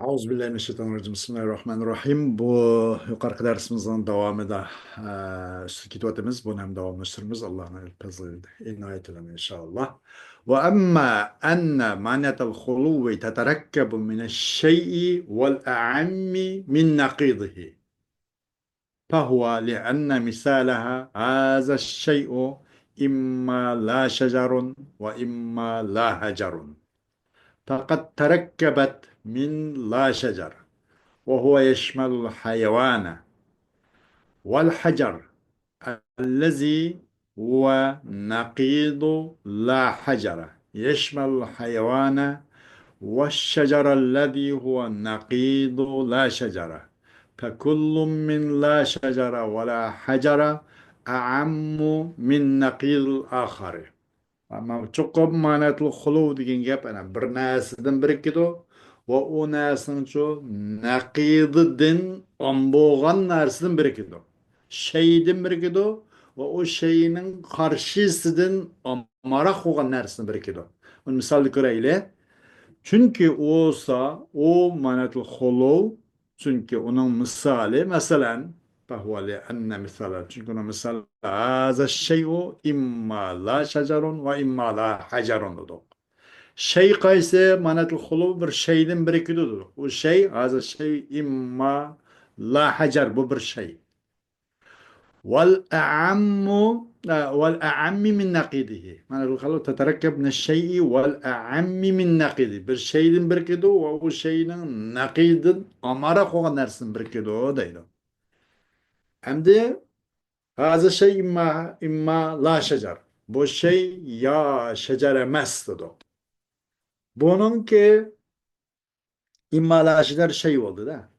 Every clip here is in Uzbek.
Euzubillahimineşşeytanirracim. Bismillahirrahmanirrahim. Bu yukarı dersimizin devamında üstü kitabımız. Bunu hem devamlaştırırız. Allah'ın fazlıyla inayet eyle inşallah. Ve emma enne manetel huluvi teterekkebu mineşşey'i vel a'ammi min naqidihi. فهو لأن مثالها هذا الشيء إما لا شجر وإما لا حجر فقد تركبت من لا شجر وهو يشمل الحيوان والحجر الذي هو نقيض لا حجر يشمل الحيوان والشجر الذي هو نقيض لا شجر فكل من لا شجر ولا حجر أعم من نقيض الآخر. Ama çok manatlı hulu degan gap ana bir narsadan biri kido ve o narsanın şu naqididan amboğan narsadan biri kido. Şeyden biri kido ve o şeyinin karşısından amara koğan narsadan biri kido. Onu misal koyayım. Çünkü o olsa o manatlı hulu çünkü onun misali mesela فهو لأن مثلا çünkü onun misali هذا الشيء إما لا شجر وإما لا حجر dedik. Şey kayse manatlı hulu bir şeyden bir ikidir. O şey هذا şey imma la hacer bu bir şey. والأعم والأعم من نقيضه معنى الخلط تتركب من الشيء والأعم من نقيضه bir şeyden bir kido o şeyin nakidin amara koğan nersin bir kido deydi. Hem de hazı şey imma la şecer. Bu şey ya şecer emez dedi. Bunun ki imma la şecer şey oldu da.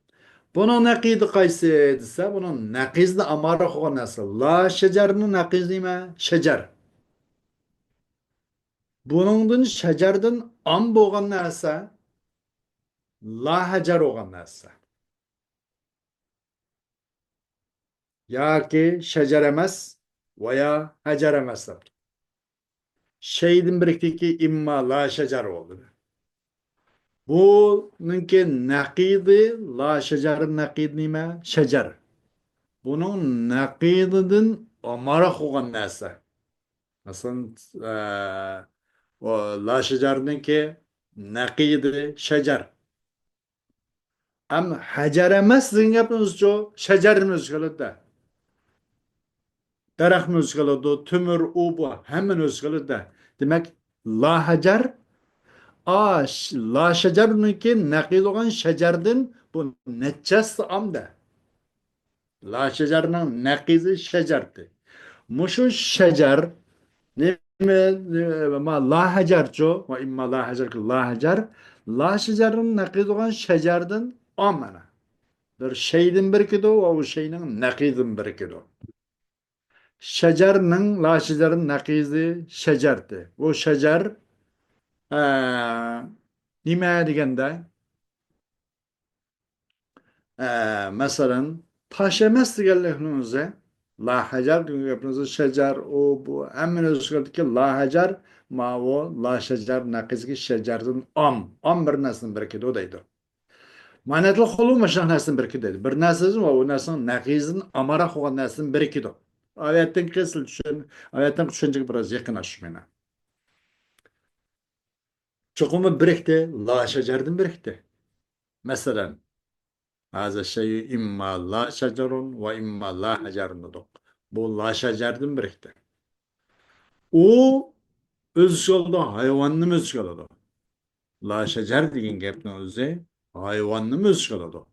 Bunun nakidi kaysi dese bunun nakizli amara koğan nasıl? La şecerinin nakizi mi? Şecer. Bunun şecerden am boğan narsa la hacer olgan narsa. Ya ki şecer emez veya hacer emez. Şeydin birikteki imma la şecer oldu. Bununki nakidi la şecerin nakidi nime? Şecer. Bunun nakidinin amara koğan narsa. Nasıl o la şecerinki nakidi şecer. Ama hacer emez sizin yapınız çoğu şecer müzgülü. Daraxt müzgülü, tümür, bu hemen müzgülü. Demek la hacer, la şecerunki nakil olan şecerden bu neccesi amda. La şecerinin nakizi şecerdi. Muşu şecer, ne ma la hacer çoğu, ve imma la hacer ki la hacer, la şecerinin nakil olan şecerden amana. Bir şeyden bir o, o şeyin nakidin bir o. Şecerinin, la şecerin nakizi şecerdi. O şecer, nime degende, mesela taş emez digerlerinize, la hacer yapınızı şecer, o bu, emin özgürdü ki la hacer, ma o, la şecer nakizi şecerden am bir nesin bir o deydi. Manetli xolu maşan nesin bir dedi. Bir nesin ve o nesin nakizin amara xoğan nesin bir dedi. Ayetten kesil düşün, ayetten düşünecek biraz yakın aşmına. Çokumu birikti, la şecerden birikti. Mesela, haza şeyi imma la şecerun ve imma la hacerun dedik. Bu la şecerden birikti. O öz yolda hayvanını öz yolda. La şecer deyin gepni özü hayvanını öz yolda.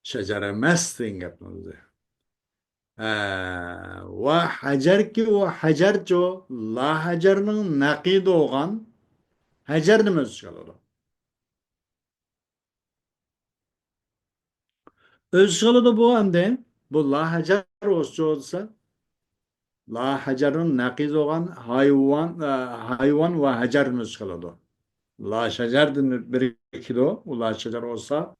Şecer emas deyin gepni özü. Ve hacer ki o hacer ço la hacerinin nakid olan hacer öz yolda. Öz yolda bu hem de bu la hacer olsa la hacerun naqiz olan hayvan ve hacer müskaladı. La şecerden bir kilo, la şecer olsa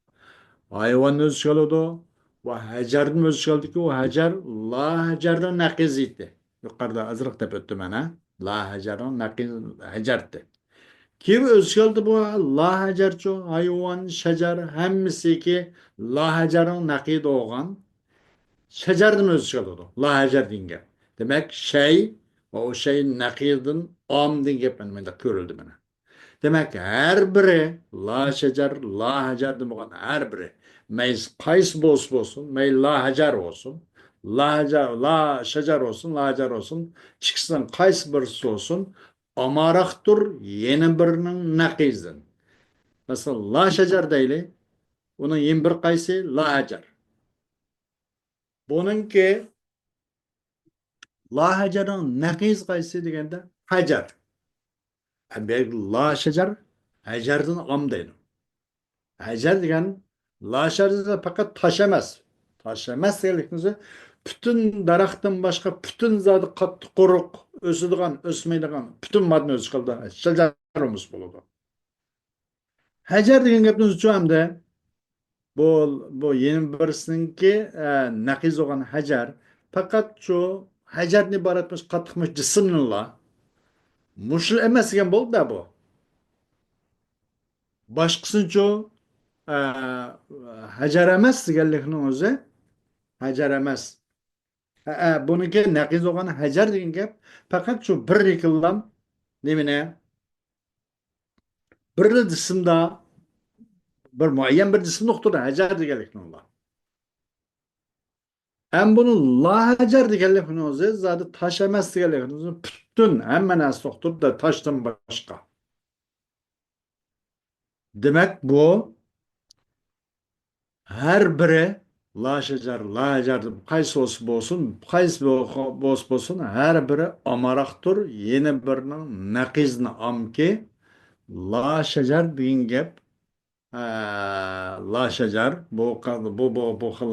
hayvan müskaladı ve hacer müskaladı ki o hacer la hacerun naqiziydi. Yukarıda azrık tepettim ana. La hacerun naqiz hacerdi. Kim özgəldi bu lahacarçı hayvan, şecer hemmisi ki lahacarın nakid oğan şecerden özgəldi. Lahacar dinge. Demek şey o şeyin nakidin am dinge ben de körüldü bana. Demek ki her biri la şecer, la hacer demek her biri. Meys kays olsun, mey la hacer olsun. La hacer, la şecer olsun, la hacer olsun. Çıksın kays birisi olsun. Amaraktır yeni birinin nakizin. Mesela la şecer değil. Onun yeni bir kaysı la hacer. Bununki la hacerin nakiz kaysı degende hacer. La şecer hacerden am değil. Hacer degan lasharda faqat tosh emas. Tosh emas deganligimizni butun daraxtdan boshqa butun zodi qattiq quruq o'sadigan, o'smaydigan butun modni o'z ichida shajarimiz bo'ladi. Hajar degan gapni uchamda bu yeni birisininki naqiz bo'lgan hajar faqat shu hajarni iboratmish qattiqmish jismnilla mushul emas degan bo'ldi bu. Boshqasincha e, hajar emas deganlikning o'zi hajar emas. Buniki naqiz bo'lgan hajar degan gap faqat shu bir reklam nemine bir jismda bir muayyan bir jism nuqtada hajar deganlikni ular. Ham buni la hajar deganlikni o'zi zodi tosh emas deganlikni o'zi butun hamma narsa nuqtada toshdan boshqa. Demak bu her biri la şecer, la hacer qaysi bo'lsin, qaysi bo'lsin her biri amaraqtur yeni birinin naqizni amki la şecer degan gap la şecer bu xil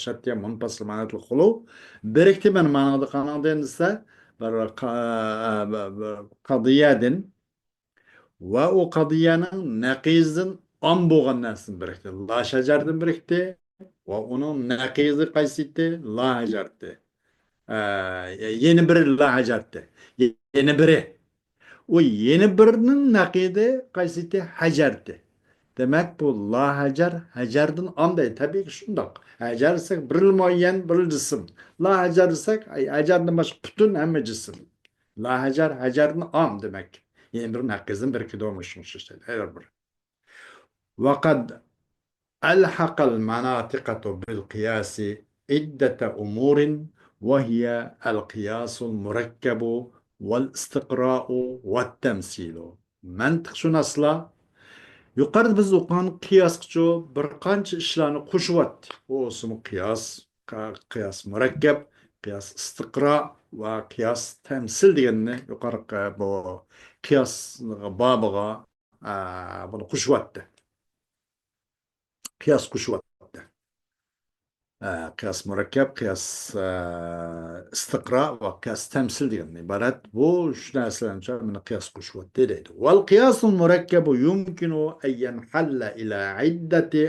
şartya munfasil ma'nodli quluv birikti ben ma'noda qanaqda desa bir qadiyadin va u qadiyaning naqizin am bo'lgan narsani birikti. La shajardan birikti va uning naqizi qaysiti la hajardi. Yeni biri la hajardi. Yeni biri. O yeni birinin nakidi qaysiti hajardi. Demek bu la hajar hajardan amday. Tabii ki şundak. Hajar desek bir muayyen bir cisim. La hajar desek hajardan başka bütün hem cisim. La hajar hajardan am demek. Yeni bir nakizin bir kidomuş işte. Her bir. وقد ألحق المناطق بالقياس عدة أمور وهي القياس المركب والاستقراء والتمثيل منطق شو نصلا yuqorida biz o'qigan qiyoschi bir qancha ishlarni qo'shyapti u ismi qiyos murakkab qiyos istiqro va qiyos tamsil deganni yuqorgi bu qiyos bobiga buni qo'shyapti qiyos qo'shyapti qiyos murakkab qiyos istiqro va qiyos tamsil degandan iborat bu shu narsalarni mana qiyos qo'shyapti deydi val qiyosul murakkabu yumkinu an yanhalla ila iddati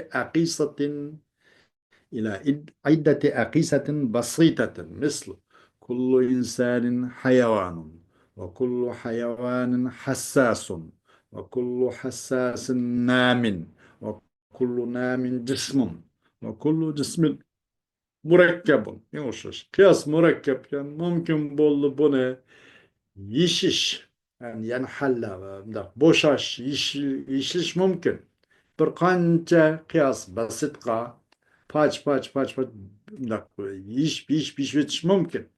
aqisatin basitatin misl kullu insanin hayavanun ve kullu hayavanin hassasun ve kullu hassasin namin ve kullu namin cismun ve kullu cismin murakkabun. Yumuşak. Kıyas murakkabken mümkün bollu bu ne? Yişiş. Yani halla, boşaş, yişiş mümkün. Bir kanca kıyas basitka, paç, yiş bitiş mümkün.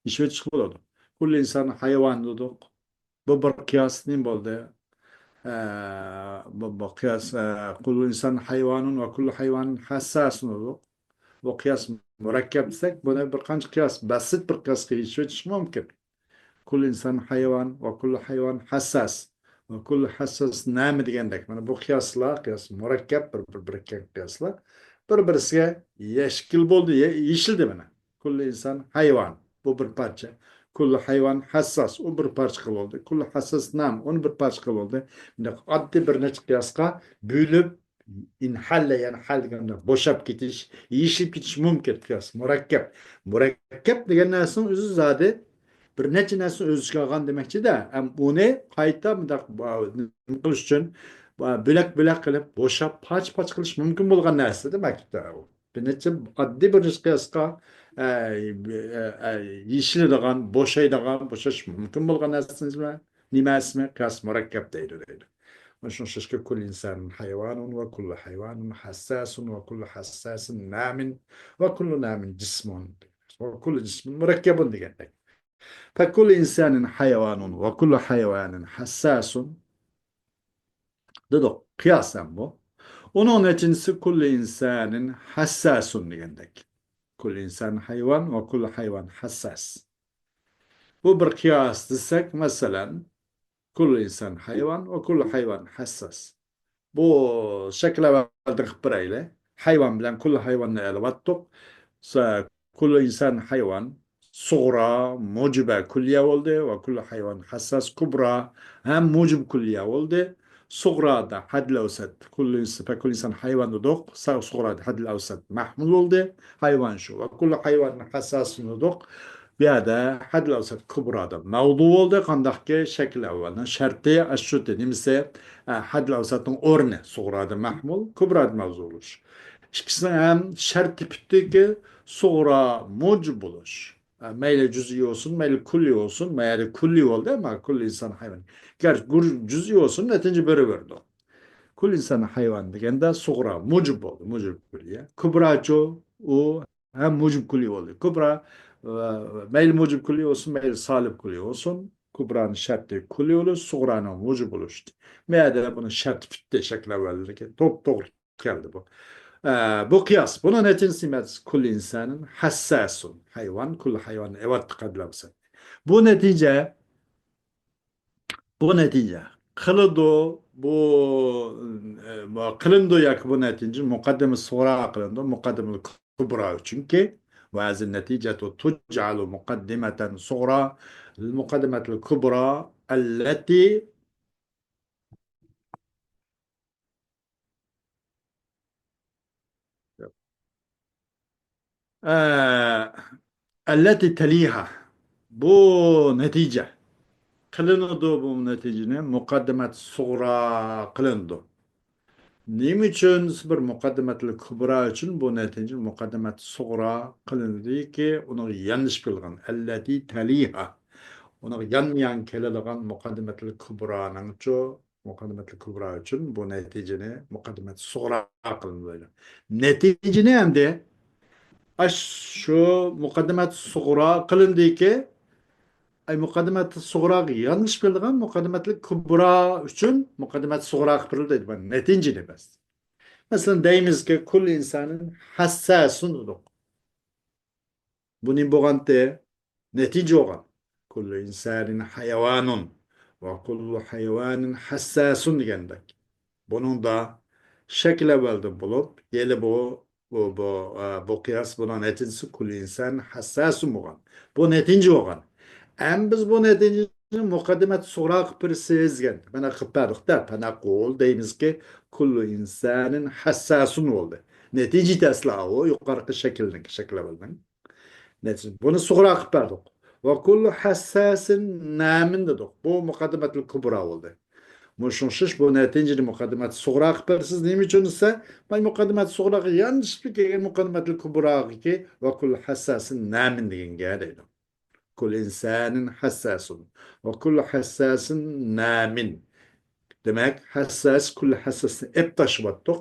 İş bitiş buladı. Kul insan hayvan dedik. Bu bir kıyas ne boldu? Bu kıyas, kul insan hayvanun ve kullu hayvanın hassasun dedik. Bu kıyas murakkab desak, buni bir qancha qiyos basit bir qiyosga yechib mumkin. Kul inson hayvon va kullu hayvon hassas. Va kullu hassas nima degandek. Mana bu qiyoslar, qiyos murakkab bir birikkan qiyoslar bir-birisiga yashkil bo'ldi, yeshildi mana. Kullu inson hayvon, bu bir parcha. Kullu hayvon hassas, u bir parcha qilib oldi. Kullu hassas nam, uni bir parcha qilib oldi. Bunday oddiy bir necha qiyosga bo'lib inhalle yani hal deganda bo'shab ketish, yeyishib ketish mumkin qiyos murakkab. Murakkab degan narsaning o'zi zodi bir necha narsani o'z ichiga olgan demakchida. Uni qayta bundoq nima qilish uchun bo'lak qilib bo'shab pach qilish mumkin bo'lgan narsa demakda. Bir necha oddiy bir qiyosga yechiladigan, bo'shash mumkin bo'lgan narsa nima ismi? Qiyos murakkab deydi. مش نشكل كل إنسان حيوان وكل حيوان حساس وكل حساس نام وكل نام جسم وكل جسم مركب ديجندك فكل إنسان حيوان وكل حيوان حساس ده قياسا bu. Onun ikincisi kullu insanın hassasun diyendek. Kullu insan hayvan ve kullu hayvan hassas. Bu bir kıyas desek mesela kullu insan hayvan ve kullu hayvan hassas. Bu şekilde verdik bireyle. Hayvan bilen kullu hayvanla elvattık. Kullu insan hayvan صغرى موجبة كلية ولده وكل حيوان حساس كبرى هم موجب كلية ولده صغرى ده حد الأوسط فكل إنسان حيوان ندق صغرى ده حد الأوسط محمول ولده حيوان شو وكل حيوان حساس ندق بهذا حد الأوسط كبرى ده موضوع ولده قندق شكل أولا شرطي الشرط نمسه حد الأوسط أورنه صغرى ده محمول كبرى ده موضوعش İkisinin hem şartı bitti ki sonra mucib buluş. Meyle cüz'i olsun, meyle kulli olsun, meyle kulli oldu ama kulli insan hayvan. Gerçi cüz'i olsun, netince böyle verdi. Kulli insan hayvan degende sonra mucib oldu, mucib kulliye. Kubraco o hem mucib kulli oldu. Kubra meyle mucib kulli olsun, meyle salib kulli olsun. Kubra'nın şartı kulli olur, sonra'nın mucib oluştu. Meğerde bunun şartı bitti şekle verdi ki doğru geldi bu. Bu kıyas. Bunun neticesi kulli insanın hassasun. Hayvan, kulli hayvan evet kadlamsa. Bu netice, bu netice. Kılındı yak bu netice. Mukaddeme sonra kılındı. Mukaddeme kubra. Çünkü وهذه النتيجة تجعل مقدمة صغرى للمقدمة الكبرى التي التي تليها bu netice kılındı bu neticene mukaddemet suğra kılındı. Nim için bir mukaddemetli kubra için bu netice mukaddemet suğra kılındı ki onu yanlış kılgan. Elleti taliha. Onu yanmayan kelelegan mukaddemetli kubranın ço mukaddemetli kubra için bu neticene mukaddemet suğra kılındı. Neticene hem de şu mukaddemet suğra kılındı ki ay mukaddemet suğra yanlış bildiğin mukaddemetli kubra için mukaddemet suğra kılındı deydi. Neticede bas. Mesela deyimiz ki kul insanın hassasun. Bunun boğantı netice olan. Kullu insanın hayvanun ve kullu hayvanın hassasun diyendik. Bunun da şekle verdi bulup yeli bu kıyas buna neticesi kullu insan hassasun olan. Bu netice olan. Hem biz bu neticenin mukaddemet sorak bir sezgen. Bana kıpırdık da bana kol deyimiz ki kullu insanın hassasun oldu. Netice tesla o yukarı şekle verdi. Bunu sonra aktardık. Ve kullu hassasin namin dedik. Bu mukaddemetul kubra oldu. Muşunşiş bu neticede mukaddemet sonra aktarsız neyim için ise ben mukaddemet sonra yanlış bir kere mukaddemetul kubra ki ve kullu hassasin namin deyin geldi. Kul insanın hassasun ve kullu hassasin namin. Demek hassas kullu hassasin eptaşvattık.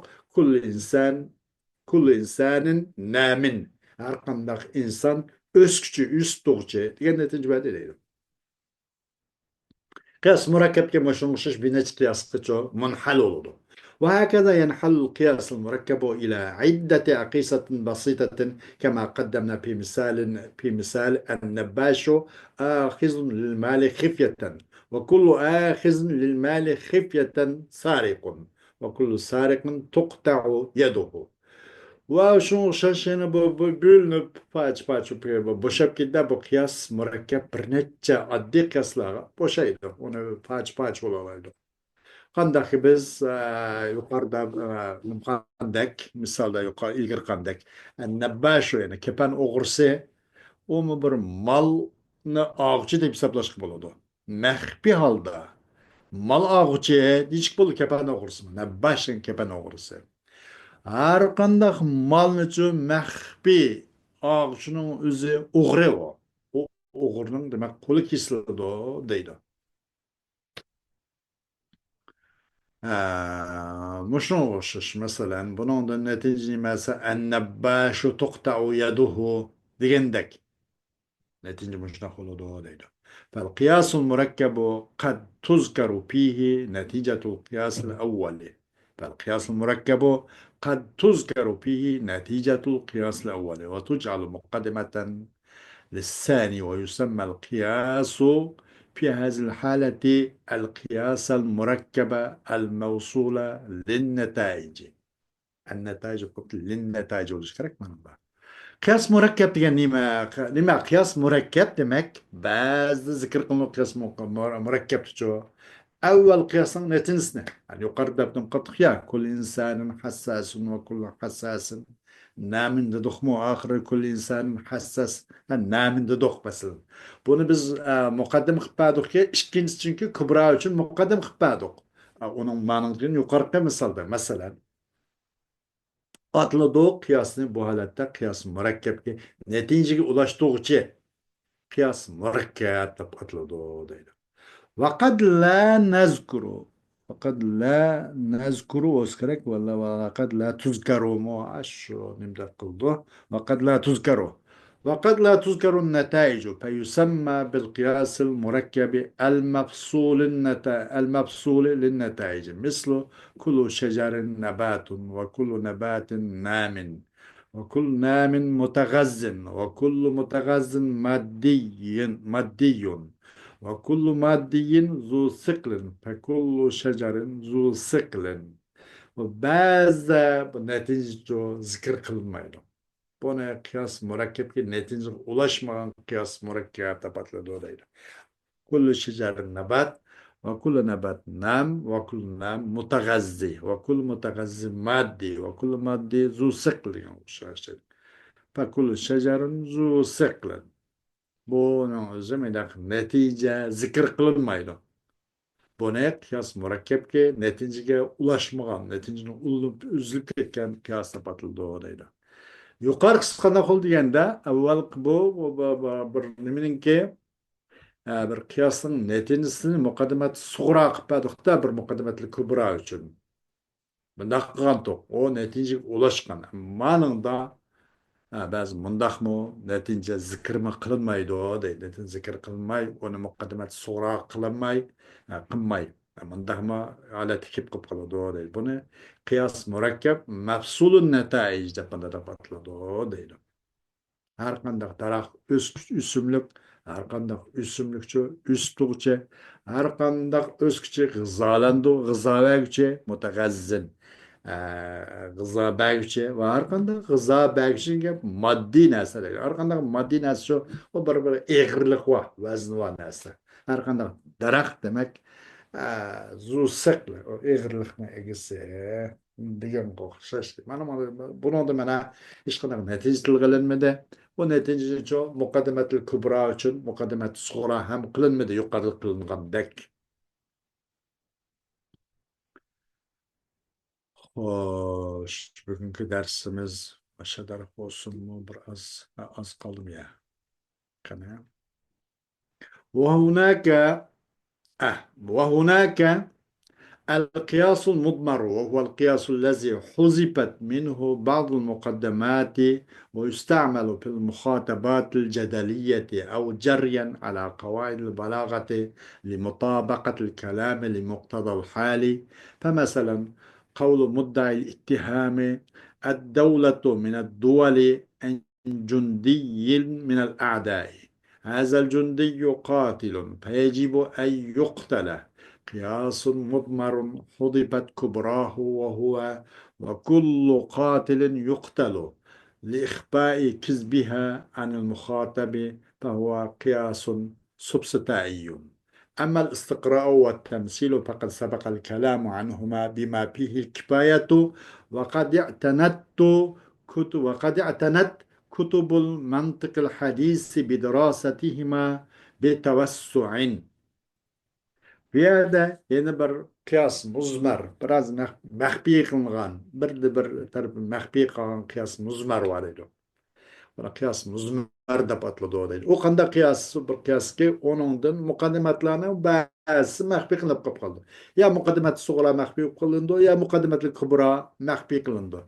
Kullu insanın namin. Her kandak insan öz küçü, üst doğucu diye netice belirleyelim. قياس مركب كما مشش بنفس قياس قطعه منحل ولده وهكذا ينحل القياس المركب إلى عدة أقيسة بسيطة كما قدمنا في مثال النباش آخذ للمال خفية وكل آخذ للمال خفية سارق وكل سارق تقطع يده وشو شاشين بولنب boşap gitti bu kıyas mürekkep bir neçe addi kıyaslara boşaydı. Onu paç olaydı. Kandaki biz yukarıda kandak misalda yukarı ilgir kandak nebbaşo yani kepen oğurse o mu bir mal ağıcı deb hisoblashga bo'ladi. Maxfiy holda mal ağıcı deyishik bo'ldi kepan o'g'risi, bashin kepan o'g'risi. Har qanday malni uchun maxfiy ağıcının o'zi o'g'ri o. O o'g'rining demak qo'li kesiladi deydi. Muşuna o'xshash masalan, buningdan natija nimasi annabashu tuqta'u yaduhu degandek. نتيجة مشتق الضوء. فالقياس المركب قد تذكر فيه نتيجة القياس الأول. فالقياس المركب قد تذكر فيه نتيجة القياس الأول وتجعل مقدمة للثاني، ويسمى القياس في هذه الحالة القياس المركب الموصول للنتائج. النتائج قلت للنتائج والاشتراك من بعض. Kıyas murakkep degan nima qiyos murakkab demak ba'zida zikr qilinib qiyos murakkab tuchu avval qiyosning natijasini yani yuqorida aytdim qat'iq ya kul insanin hassasun va kullu hassasin namin deduqmu oxiri kul insanin hassas namin deduq masalan buni biz muqaddim qilib berdikki ikkinchisi chunki kubro uchun muqaddim qilib berdik uning ma'nosini yuqorqi misolda masalan atladığı kıyasını bu halatta kıyas mürekkep neticeye ulaştığı kıyas mürekkep atladığı deydi. وقد لا نذكر وقد لا نذكر واسكرك ولا وقد لا تذكر مو عشر نبدأ قلده وقد لا تذكر وقد لا تذكر النتائج فيسمى بالقياس المركب المفصول للنتائج مثل كل شجر نبات وكل نبات نام وكل نام متغذ وكل متغذ مادي وكل مادي ذو ثقل فكل شجر ذو ثقل وبعض نتيجة ذكر قلمايdı. Buna kıyas mürekkep netice ulaşmayan kıyas mürekkep tapatladı değil. Kullu şecerin nebat ve kullu nebat nam ve kullu nam mutagazzi ve kullu mutagazzi maddi ve kullu maddi zu sıklın. Fe kullu şecerin zu sıklın. Bunun özü netice zikir kılınmaydı. Buna kıyas mürekkep ki neticeye ulaşmayan, neticenin ulup üzülüp ketken kıyas tapatladı değil. Yuqori qisqanda qo'l deganda avval bir nimaninki bir qiyosning natijasini muqaddimati sug'ro qilib berdiqda bir muqaddimatli kubro uchun bundoq qilgan u natijaga ulashgan maningda ba'zi mundoqmi natija zikrmi qilinmaydi deydi natija zikr qilinmay uni muqaddimat sug'ro qilinmay qilmay mundaqmi holat kelib qolib qoladi deydi buni qiyos murakkab mafsulun nataij deb ataladi deydi har qanday daraxt o'simlik har qanday o'simlikchi o'situvchi har qanday o'sguvchi g'izolanguvchi mutag'azzin g'azo berguvchi va har qanday g'azo berguvchiga moddiy narsalar har qanday moddiy narsa shu u bir eg'irlik va vazni va narsa har qanday daraxt demak zu siqli eg'irlikni egisi deganga o'xshash buni mana hech qanday natija tilg'ilinmadi bu natija uchun muqaddimatul kubro uchun muqaddimat sug'ro ham qilinmadi yuqorida qilingandek. Xo'sh, bugungi darsimiz o'sha taraf bo'lsinmi? Bir oz qoldim ya. Qani. وهناك وهناك القياس المضمر وهو القياس الذي حذفت منه بعض المقدمات ويستعمل في المخاطبات الجدلية أو جريا على قواعد البلاغة لمطابقة الكلام لمقتضى الحال فمثلا قول مدعي الاتهام الدولة من الدول أن جندي من الأعداء هذا الجندي قاتل فيجب أن يقتل قياس مضمر حضبت كبراه وهو وكل قاتل يقتل لإخفاء كذبها عن المخاطب فهو قياس سبستائي. أما الاستقراء والتمثيل فقد سبق الكلام عنهما بما فيه الكفاية وقد اعتنت كتب المنطق الحديث بدراستهما bitavassu'in. Bu yerda yana bir qiyos muzmar, biroz maxfiy qilingan, bir tarafı maxfiy qilgan qiyos muzmar bor edi. Buna qiyos muzmar deb ataladi deydi. O qanday qiyos? Bir qiyoski onundan muqaddimatlarning ba'zisi maxfiy qilinib qolib qoldi. Ya muqaddimat sug'ra maxfiy qilindi, ya muqaddimatli kubra maxfiy qilindi.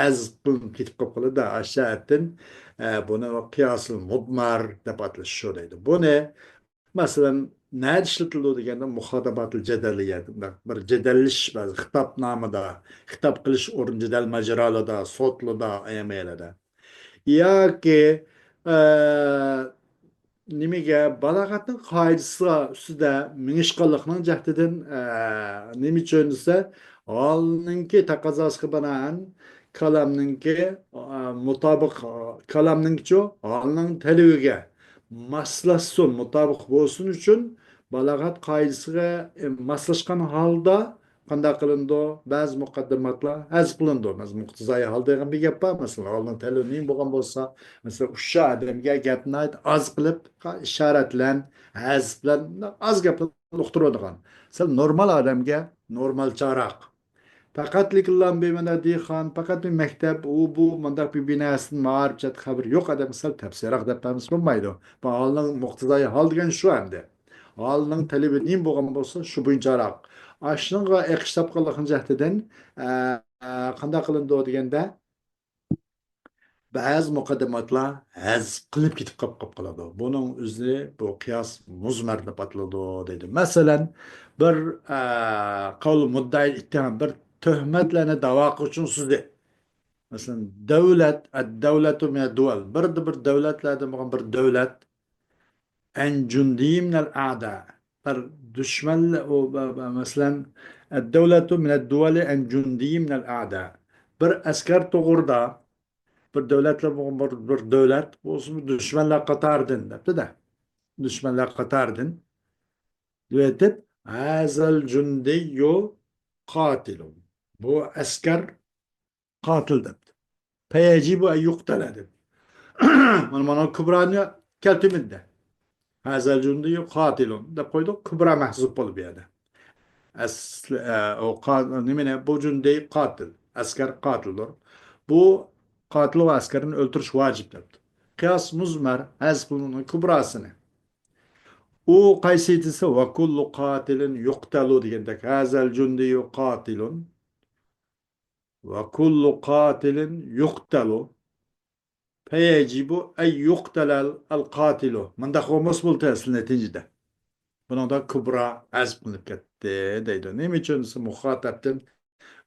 Az qilinib ketib qolib qoldi. Aşağıdan buni qiyosul mudmar deb atalishi shu deydi. Buni masalan, nerede işletildi deganda muhotabatul jadaliyat, bir jadallish ba'zi xitobnomada, xitob qilish o'rin jadal majralida, sotlida, ayamaylarda. Yoki nimaga balog'atning qoidasi ustida minishqanlikning jahdidan nima uchun desa, holninki taqozosiga binoan kalamninki mutobiq kalamninkichu holning talabiga moslashsin, mutobiq bo'lsin uchun balog'at qoidasiga moslashgan holda qanday qilindi? Ba'zi muqaddimatlar haz qilindi. Masalan, muqtizai hol degan bir gap bor. Masalan, holning talabi nima bo'lgan bo'lsa, mesela uşa adamga gapni ayt, az qilib ishorat bilan, haz bilan az gap uqtiradigan. Sen normal odamga normalcharoq. Faqat likillan bemana dixan, faqat bir maktab, u bu mandaq bir binasini ma'rifat xabar yo'q odam misal tafsiroq deb tamiz bo'lmaydi. Bu holning muqtizai hol degan shu endi. Holning talabi nima bo'lgan bo'lsa, shu bo'yicharoq. Ashunga iqtisod qilgan jahtidan qanday qilindi deganda ba'zi muqaddimatlar haz qilib ketib qolib qoladi. Buning o'zi bu qiyos muzmar deb ataladi deydi. Masalan, bir qavl muddai ittihom bir tuhmatlarni da'vo qiluvchi so'zdi. Masalan, davlat, ad-davlatu min ad-dual. Bir davlatlardan bo'lgan bir davlat an jundi min al-a'da. Bir dushmanlar masalan, ad-davlatu min ad-duali an jundi min al-a'da. Bir askar to'g'rida bir davlatlar bir davlat bo'lsin dushmanlar qatoridan debdi-da. Dushmanlar qatoridan deb hazal jundiyu qatilun. Bu askar qatil debdi. Fayajibu an yuqtala deb. Mana kubrani keltimida. Hazal jundiyu qatilun deb qo'ydik. Kubra mahzub bo'lib bu yerda. O nimene bu cündey katil. Asker katildir. Bu katil ve askerini öldürüş vaciptir. Kıyas muzmer hezbunun kubrasını. O kaysiyetisi ve kullu katilin yuqtalu degende hazel cündeyu katilun ve kullu katilin yuqtalu feyecibu en yuqtalal al katilu. Manda olmaz bul tesli neticede. Buna da kubra az kılıp gitti deydi. Ne için muhataptın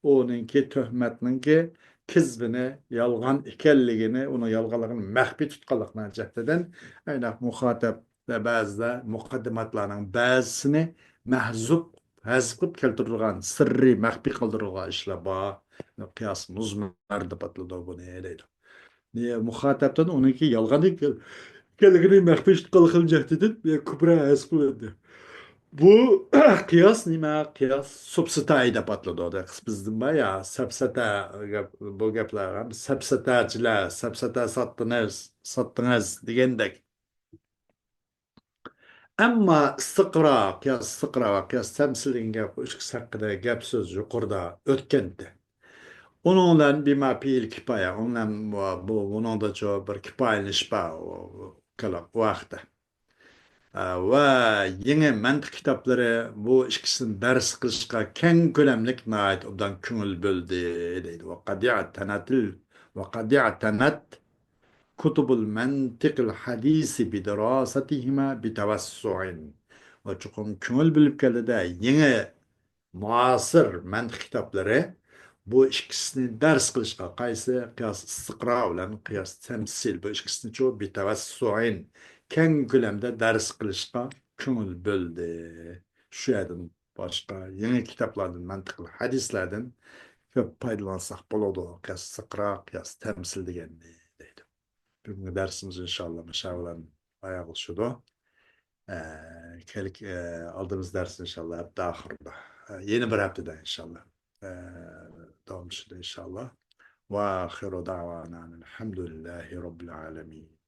onunki töhmetninki kizbini, yalgan ikelligini, onu yalgalarını mahbi tutkallıkına cehdeden aynen muhatap ve bazı mukaddimatlarının bazısını mahzup, hazıp keltirilgan, sırrı mahbi kaldırılgan işler bağ, kıyas muzmer de patladı bu ne deydi. Niye muhataptan onunki yalgan ikelligini mahbi tutkallıkını cehdeden ve kubra az kılındı. Bu kıyas nima? Kıyas subsidiya deb ataladi. Bizda bayağı subsidiya bu gaplar ham subsidiyachilar, subsidiya sotdingiz degandek. Ammo istiqro va qiyos tamsil degan gap ikki haqida gap so'z yuqorida o'tgandi. Onun bilan bima fil kifoya, undan bu buningda bir kifoyalanish bor vaqtda. Va yangi mantiq kitoblari bu ikkisini dars qilishga keng ko'lamlik nihoyat obdan ko'ngil bo'ldi deydi. Va qadi'atanat kutubul mantiqil hadisi bidirasatihima bitavassu'in. Va chuqur ko'ngil bo'lib keldi yangi muasir mantiq kitoblari bu ikkisini dars qilishga qaysi qiyos istiqro bilan qiyos tamsil bu ikkisini cho'q bitavassu'in keng ko'lamda dars qilishga ko'ngil bo'ldi. Shu yerdan boshqa yangi kitoblardan mantiqli hadislardan ko'p foydalansak bo'ladi. Qiyos istiqro, qiyos tamsil deganni deydi. Bugungi darsimiz inshaalloh shu bilan oyoqlashadi. Kelik aldığımız ders inşallah hafta ahırda. Yeni bir haftada inşallah. Davam inşallah. Ve ahiru davana elhamdülillahi rabbil alemin.